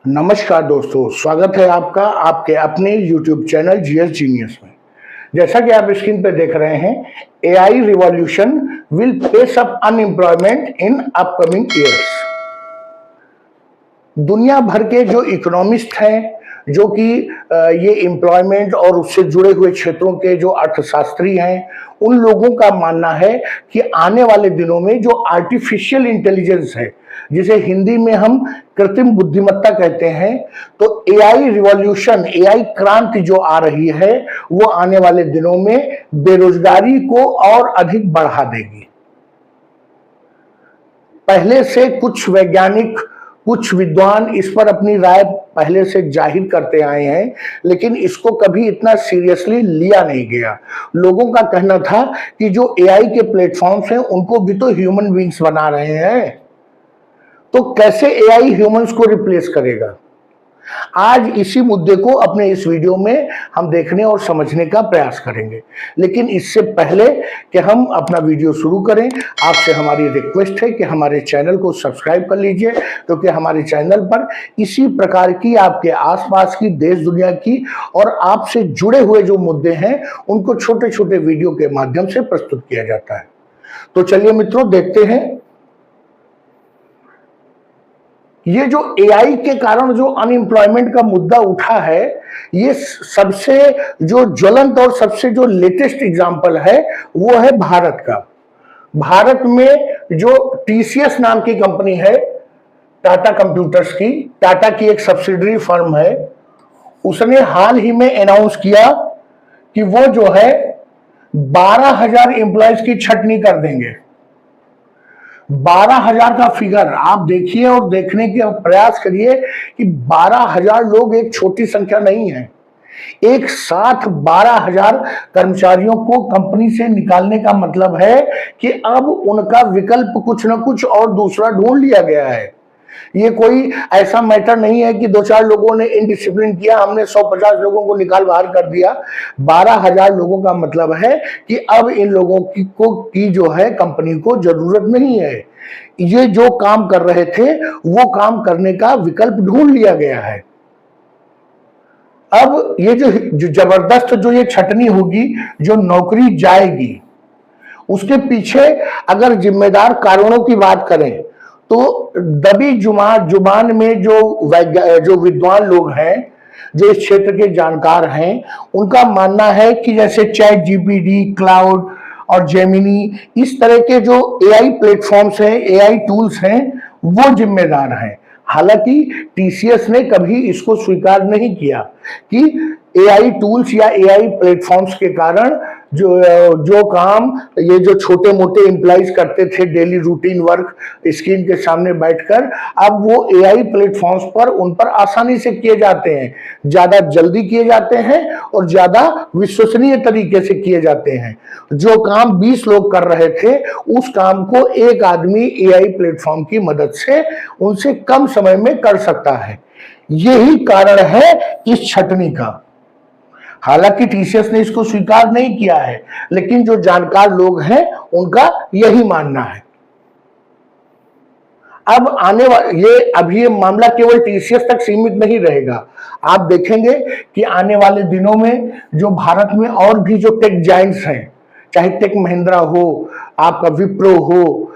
नमस्कार दोस्तों, स्वागत है आपका आपके अपने YouTube चैनल जीएस जीनियस में। जैसा कि आप स्क्रीन पे देख रहे हैं, AI revolution will pace up unemployment in upcoming years. दुनिया भर के जो इकोनॉमिस्ट हैं, जो कि ये एम्प्लॉयमेंट और उससे जुड़े हुए क्षेत्रों के जो अर्थशास्त्री हैं, उन लोगों का मानना है कि आने वाले दिनों में जो आर्टिफिशियल इंटेलिजेंस है, जिसे हिंदी में हम कृत्रिम बुद्धिमत्ता कहते हैं, तो एआई रिवॉल्यूशन, एआई क्रांति जो आ रही है, वो आने वाले दिनों में बेरोजगारी को और अधिक बढ़ा देगी। पहले से कुछ वैज्ञानिक, कुछ विद्वान इस पर अपनी राय पहले से जाहिर करते आए हैं, लेकिन इसको कभी इतना सीरियसली लिया नहीं गया। लोगों का कहना था कि जो एआई के प्लेटफॉर्म्स हैं, उनको भी तो ह्यूमन बीइंग्स बना रहे हैं, तो कैसे एआई ह्यूमंस को रिप्लेस करेगा। आज इसी मुद्दे को अपने इस वीडियो में हम देखने और समझने का प्रयास करेंगे। लेकिन इससे पहले कि हम अपना वीडियो शुरू करें, आपसे हमारी रिक्वेस्ट है कि हमारे चैनल को सब्सक्राइब कर लीजिए, क्योंकि हमारे चैनल पर इसी प्रकार की आपके आसपास की, देश दुनिया की और आपसे जुड़े हुए जो मुद्दे हैं, उनको छोटे छोटे वीडियो के माध्यम से प्रस्तुत किया जाता है। तो चलिए मित्रों, देखते हैं ये जो एआई के कारण जो अनएम्प्लॉयमेंट का मुद्दा उठा है, ये सबसे जो ज्वलंत और सबसे जो लेटेस्ट एग्जांपल है, वो है भारत का। भारत में जो टीसीएस नाम की कंपनी है, टाटा कंप्यूटर्स की, टाटा की एक सब्सिडरी फर्म है, उसने हाल ही में अनाउंस किया कि वो जो है 12,000 एम्प्लॉयज की छटनी कर देंगे। 12,000 का फिगर आप देखिए और देखने के प्रयास करिए कि 12,000 लोग एक छोटी संख्या नहीं है। एक साथ 12,000 कर्मचारियों को कंपनी से निकालने का मतलब है कि अब उनका विकल्प कुछ ना कुछ और दूसरा ढूंढ लिया गया है। ये कोई ऐसा मैटर नहीं है कि 2-4 लोगों ने इनडिसिप्लिन किया, हमने 150 लोगों को निकाल बाहर कर दिया। 12,000 लोगों का मतलब है कि अब इन लोगों की जो है कंपनी को जरूरत नहीं है। ये जो काम कर रहे थे, वो काम करने का विकल्प ढूंढ लिया गया है। अब ये जो जबरदस्त जो ये छटनी होगी, जो नौकरी जाएगी, उसके पीछे अगर जिम्मेदार कारणों की बात करें, तो दबी जुबान में जो विद्वान लोग हैं, जो इस क्षेत्र के जानकार हैं, उनका मानना है कि जैसे चैट जीपीटी, क्लाउड और जेमिनी, इस तरह के जो एआई प्लेटफॉर्म्स हैं, एआई टूल्स हैं, वो जिम्मेदार हैं। हालांकि टीसीएस ने कभी इसको स्वीकार नहीं किया कि एआई टूल्स या एआई प्लेटफॉर्म्स के कारण जो काम ये जो छोटे मोटे एम्प्लॉइज करते थे, डेली रूटीन वर्क स्क्रीन के सामने बैठकर, अब वो एआई प्लेटफॉर्म्स पर उन पर आसानी से किए जाते हैं, ज्यादा जल्दी किए जाते हैं और ज्यादा विश्वसनीय तरीके से किए जाते हैं। जो काम 20 लोग कर रहे थे, उस काम को एक आदमी एआई प्लेटफॉर्म की मदद से उनसे कम समय में कर सकता है। यही कारण है इस छटनी का। हालांकि टीसीएस ने इसको स्वीकार नहीं किया है, लेकिन जो जानकार लोग हैं, उनका यही मानना है। अब अभी ये मामला केवल टीसीएस तक सीमित नहीं रहेगा। आप देखेंगे कि आने वाले दिनों में जो भारत में और भी जो टेक जायंट्स हैं, चाहे टेक महिंद्रा हो, आपका विप्रो हो,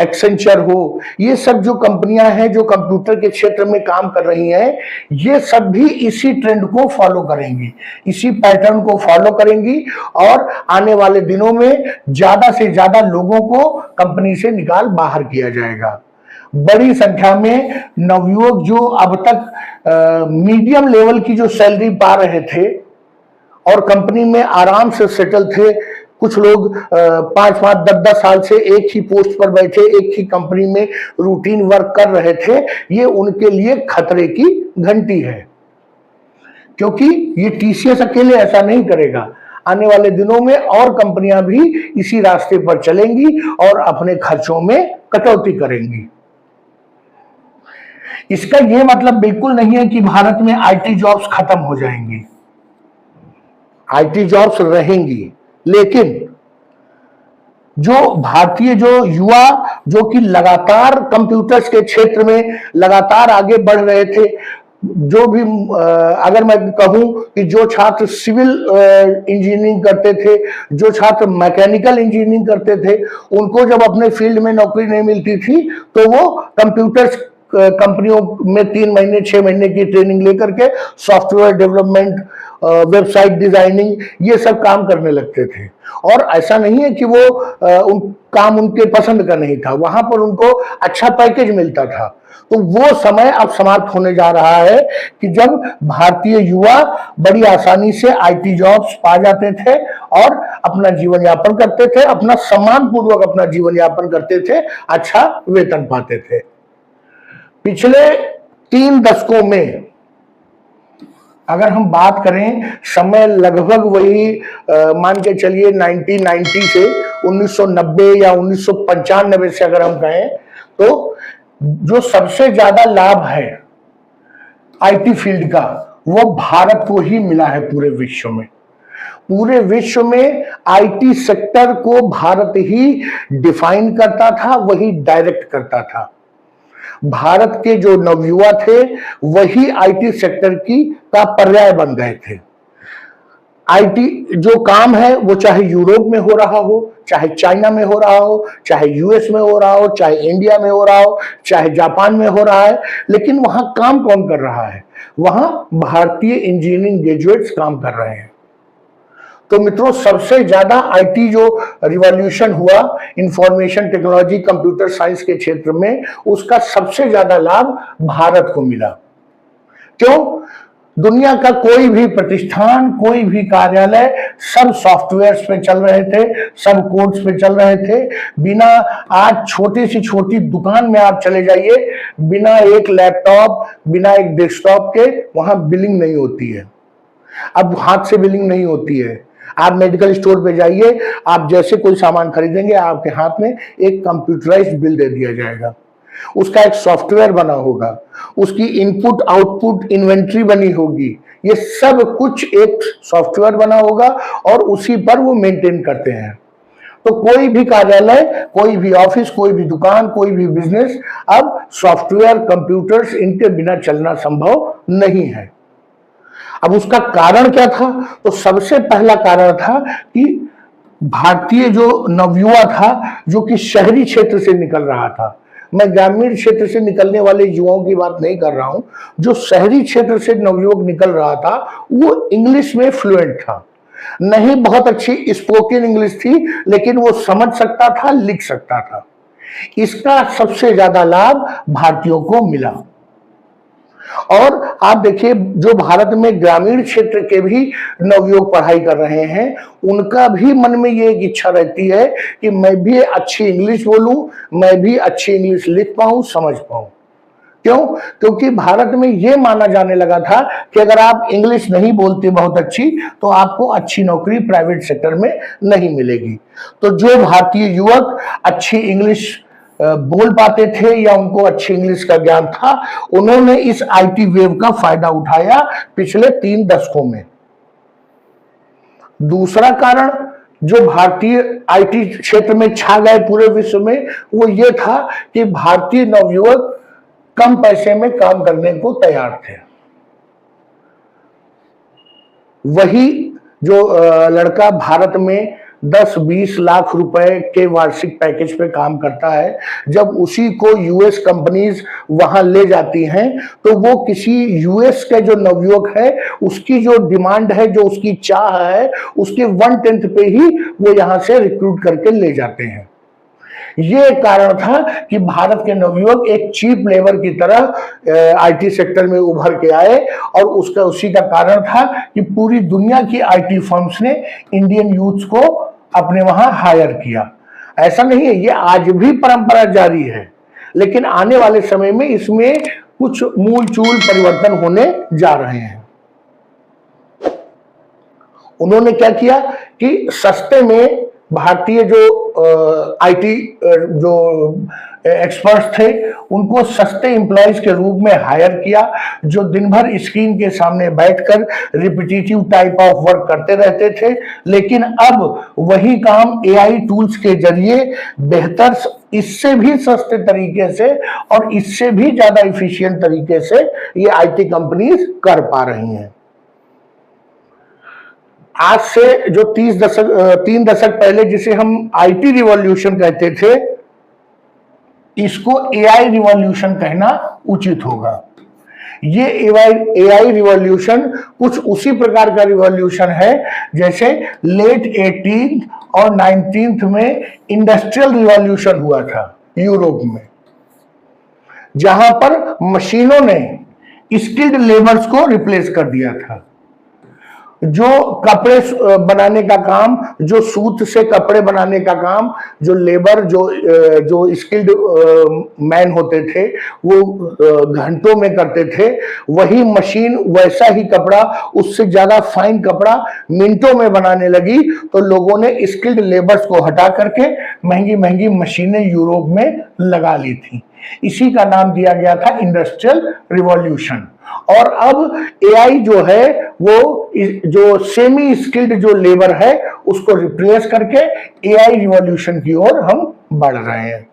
एक्सेंचर हो, ये सब जो कंपनियां हैं जो कंप्यूटर के क्षेत्र में काम कर रही हैं, ये सब भी इसी ट्रेंड को फॉलो करेंगी, इसी पैटर्न को फॉलो करेंगी और आने वाले दिनों में ज्यादा से ज्यादा लोगों को कंपनी से निकाल बाहर किया जाएगा। बड़ी संख्या में नवयुवक जो अब तक मीडियम लेवल की जो सैलरी पा रहे थे और कंपनी में आराम से सेटल थे, कुछ लोग 5-5, 10-10 साल से एक ही पोस्ट पर बैठे, एक ही कंपनी में रूटीन वर्क कर रहे थे, ये उनके लिए खतरे की घंटी है। क्योंकि ये टीसीएस अकेले ऐसा नहीं करेगा। आने वाले दिनों में और कंपनियां भी इसी रास्ते पर चलेंगी और अपने खर्चों में कटौती करेंगी। इसका यह मतलब बिल्कुल नहीं है कि भारत में आईटी जॉब्स खत्म हो जाएंगी। आईटी जॉब्स रहेंगी, लेकिन जो भारतीय जो युवा जो कि लगातार कंप्यूटर्स के क्षेत्र में लगातार आगे बढ़ रहे थे, जो भी अगर मैं कहूं कि जो छात्र सिविल इंजीनियरिंग करते थे, जो छात्र मैकेनिकल इंजीनियरिंग करते थे, उनको जब अपने फील्ड में नौकरी नहीं मिलती थी तो वो कंप्यूटर कंपनियों में 3 महीने 6 महीने की ट्रेनिंग लेकर के सॉफ्टवेयर डेवलपमेंट, वेबसाइट डिजाइनिंग, ये सब काम करने लगते थे। और ऐसा नहीं है कि वो उन काम उनके पसंद का नहीं था, वहां पर उनको अच्छा पैकेज मिलता था। तो वो समय अब समाप्त होने जा रहा है कि जब भारतीय युवा बड़ी आसानी से आईटी जॉब्स पा जाते थे और अपना जीवन यापन करते थे, अपना सम्मान पूर्वक अपना जीवन यापन करते थे, अच्छा वेतन पाते थे। पिछले 3 दशकों में अगर हम बात करें, समय लगभग वही मान के चलिए 1990 से 1990 या 1995 से अगर हम कहें, तो जो सबसे ज्यादा लाभ है आईटी फील्ड का वो भारत को ही मिला है। पूरे विश्व में, पूरे विश्व में आईटी सेक्टर को भारत ही डिफाइन करता था, वही डायरेक्ट करता था। भारत के जो नवयुवा थे वही आईटी सेक्टर की का पर्याय बन गए थे। आईटी जो काम है वो चाहे यूरोप में हो रहा हो, चाहे चाइना में हो रहा हो, चाहे यूएस में हो रहा हो, चाहे इंडिया में हो रहा हो, चाहे जापान में हो रहा है, लेकिन वहां काम कौन कर रहा है? वहां भारतीय इंजीनियरिंग ग्रेजुएट्स काम कर रहे हैं। तो मित्रों, सबसे ज्यादा आईटी जो रिवॉल्यूशन हुआ इंफॉर्मेशन टेक्नोलॉजी कंप्यूटर साइंस के क्षेत्र में, उसका सबसे ज्यादा लाभ भारत को मिला। क्यों? दुनिया का कोई भी प्रतिष्ठान, कोई भी कार्यालय, सब सॉफ्टवेयर्स पे चल रहे थे, सब कोड्स पे चल रहे थे। बिना, आज छोटी सी छोटी दुकान में आप चले जाइए, बिना एक लैपटॉप, बिना एक डेस्कटॉप के वहां बिलिंग नहीं होती है। अब हाथ से बिलिंग नहीं होती है। आप मेडिकल स्टोर पे जाइए, आप जैसे कोई सामान खरीदेंगे, आपके हाथ में एक कंप्यूटराइज्ड बिल दे दिया जाएगा। उसका एक सॉफ्टवेयर बना होगा, उसकी इनपुट आउटपुट इन्वेंट्री बनी होगी, ये सब कुछ एक सॉफ्टवेयर बना होगा और उसी पर वो मेंटेन करते हैं। तो कोई भी कार्यालय, कोई भी ऑफिस, कोई भी दुकान, कोई भी बिजनेस अब सॉफ्टवेयर, कंप्यूटर्स, इनके बिना चलना संभव नहीं है। अब उसका कारण क्या था? तो सबसे पहला कारण था कि भारतीय जो नवयुवा था, जो कि शहरी क्षेत्र से निकल रहा था, मैं ग्रामीण क्षेत्र से निकलने वाले युवाओं की बात नहीं कर रहा हूं, जो शहरी क्षेत्र से नवयुवक निकल रहा था वो इंग्लिश में फ्लुएंट था। नहीं बहुत अच्छी स्पोकन इंग्लिश थी, लेकिन वो समझ सकता था, लिख सकता था। इसका सबसे ज्यादा लाभ भारतीयों को मिला। और आप देखिए, जो भारत में ग्रामीण क्षेत्र के भी नवयुवक पढ़ाई कर रहे हैं, उनका भी मन में ये एक इच्छा रहती है कि मैं भी अच्छी इंग्लिश बोलूं, मैं भी अच्छी इंग्लिश लिख पाऊं, समझ पाऊं। क्यों? क्योंकि भारत में ये माना जाने लगा था कि अगर आप इंग्लिश नहीं बोलते बहुत अच्छी, तो आपको अच्छी नौकरी प्राइवेट सेक्टर में नहीं मिलेगी। तो जो भारतीय युवक अच्छी इंग्लिश बोल पाते थे या उनको अच्छी इंग्लिश का ज्ञान था, उन्होंने इस आईटी वेव का फायदा उठाया पिछले 3 दशकों में। दूसरा कारण जो भारतीय आईटी क्षेत्र में छा गए पूरे विश्व में, वो ये था कि भारतीय नवयुवक कम पैसे में काम करने को तैयार थे। वही जो लड़का भारत में 10-20 लाख रुपए के वार्षिक पैकेज पे काम करता है, जब उसी को यूएस कंपनीज वहां ले जाती हैं, तो वो किसी यूएस के जो नवयुवक है, उसकी जो डिमांड है, जो उसकी चाह है, उसके 1/10 पे ही वो यहां से रिक्रूट करके ले जाते हैं। ये कारण था कि भारत के नवयुवक एक चीप लेबर की तरह आईटी सेक्टर में उभर के आए, और उसका उसी का कारण था कि पूरी दुनिया की आईटी फर्म्स ने इंडियन यूथ को अपने वहां हायर किया। ऐसा नहीं है, ये आज भी परंपरा जारी है, लेकिन आने वाले समय में इसमें कुछ मूल चूल परिवर्तन होने जा रहे हैं। उन्होंने क्या किया कि सस्ते में भारतीय जो आईटी जो एक्सपर्ट्स थे उनको सस्ते एम्प्लॉयज के रूप में हायर किया, जो दिन भर स्क्रीन के सामने बैठकर रिपीटिटिव टाइप ऑफ वर्क करते रहते थे। लेकिन अब वही काम एआई टूल्स के जरिए बेहतर, इससे भी सस्ते तरीके से और इससे भी ज्यादा इफिशिएंट तरीके से ये आईटी कंपनीज कर पा रही हैं। आज से जो 3 दशक पहले जिसे हम आईटी रिवॉल्यूशन कहते थे, इसको एआई रिवॉल्यूशन कहना उचित होगा। ये एआई रिवॉल्यूशन कुछ उसी प्रकार का रिवॉल्यूशन है जैसे लेट 18th और 19th में इंडस्ट्रियल रिवॉल्यूशन हुआ था यूरोप में, जहां पर मशीनों ने स्किल्ड लेबर्स को रिप्लेस कर दिया था। जो कपड़े बनाने का काम, जो सूत से कपड़े बनाने का काम, जो लेबर जो स्किल्ड मैन होते थे वो घंटों में करते थे, वही मशीन वैसा ही कपड़ा, उससे ज्यादा फाइन कपड़ा मिनटों में बनाने लगी। तो लोगों ने स्किल्ड लेबर्स को हटा करके महंगी महंगी मशीनें यूरोप में लगा ली थी। इसी का नाम दिया गया था इंडस्ट्रियल रिवॉल्यूशन। और अब एआई जो है वो जो सेमी स्किल्ड जो लेबर है उसको रिप्लेस करके एआई रिवॉल्यूशन की ओर हम बढ़ रहे हैं।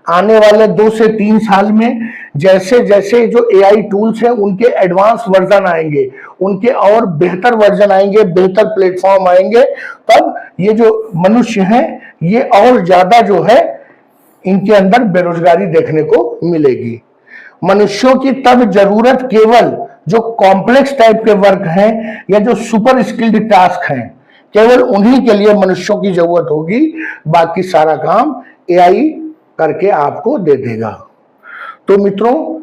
आने वाले 2 से 3 साल में जैसे जैसे जो एआई टूल्स हैं उनके एडवांस वर्जन आएंगे, उनके और बेहतर वर्जन आएंगे, बेहतर प्लेटफॉर्म आएंगे, तब ये जो मनुष्य हैं ये और ज्यादा जो है इनके अंदर बेरोजगारी देखने को मिलेगी। मनुष्यों की तब जरूरत केवल जो कॉम्प्लेक्स टाइप के वर्क हैं या जो सुपर स्किल्ड टास्क हैं, केवल उन्हीं के लिए मनुष्यों की जरूरत होगी। बाकी सारा काम एआई करके आपको दे देगा। तो मित्रों,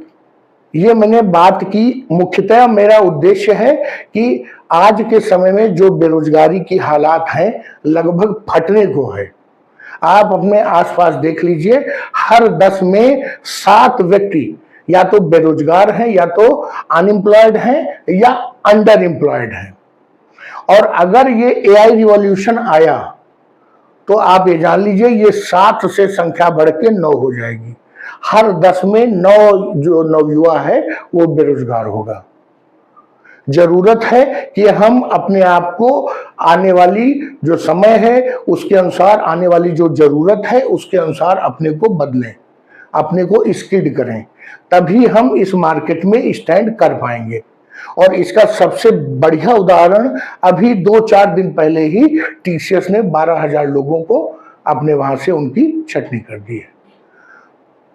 ये मैंने बात की, मुख्यतः मेरा उद्देश्य है कि आज के समय में जो बेरोजगारी की हालात हैं लगभग फटने को है। आप अपने आसपास देख लीजिए, हर 10 में 7 व्यक्ति या तो बेरोजगार हैं, या तो अनएम्प्लॉयड हैं, या अंडर एम्प्लॉयड हैं। और अगर ये एआई रिवॉल्यूशन आया तो आप ये जान लीजिए ये 7 से संख्या बढ़ के 9 हो जाएगी। हर 10 में 9 जो नवयुवा है वो बेरोजगार होगा। जरूरत है कि हम अपने आप को आने वाली जो समय है उसके अनुसार, आने वाली जो जरूरत है उसके अनुसार अपने को बदलें, अपने को स्किल्ड करें, तभी हम इस मार्केट में स्टैंड कर पाएंगे। और इसका सबसे बढ़िया उदाहरण अभी 2-4 दिन पहले ही टीसीएस ने 12,000 लोगों को अपने वहां से उनकी छटनी कर दी है।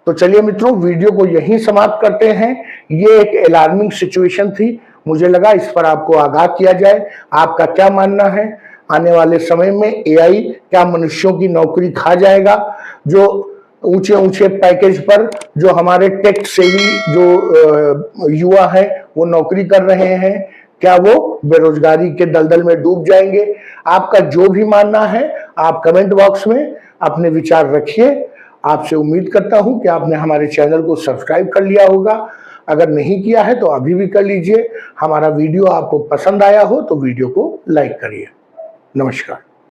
तो चलिए मित्रों, वीडियो को यहीं समाप्त करते हैं। ये एक अलार्मिंग सिचुएशन थी, मुझे लगा इस पर आपको आगाह किया जाए। आपका क्या मानना है? आने वाले समय में एआई क्या मनुष्यों की नौकरी खा जाएगा? जो ऊंचे ऊंचे पैकेज पर जो हमारे टेक सेवी जो युवा हैं वो नौकरी कर रहे हैं, क्या वो बेरोजगारी के दलदल में डूब जाएंगे? आपका जो भी मानना है आप कमेंट बॉक्स में अपने विचार रखिए। आपसे उम्मीद करता हूं कि आपने हमारे चैनल को सब्सक्राइब कर लिया होगा। अगर नहीं किया है तो अभी भी कर लीजिए। हमारा वीडियो आपको पसंद आया हो तो वीडियो को लाइक करिए। नमस्कार।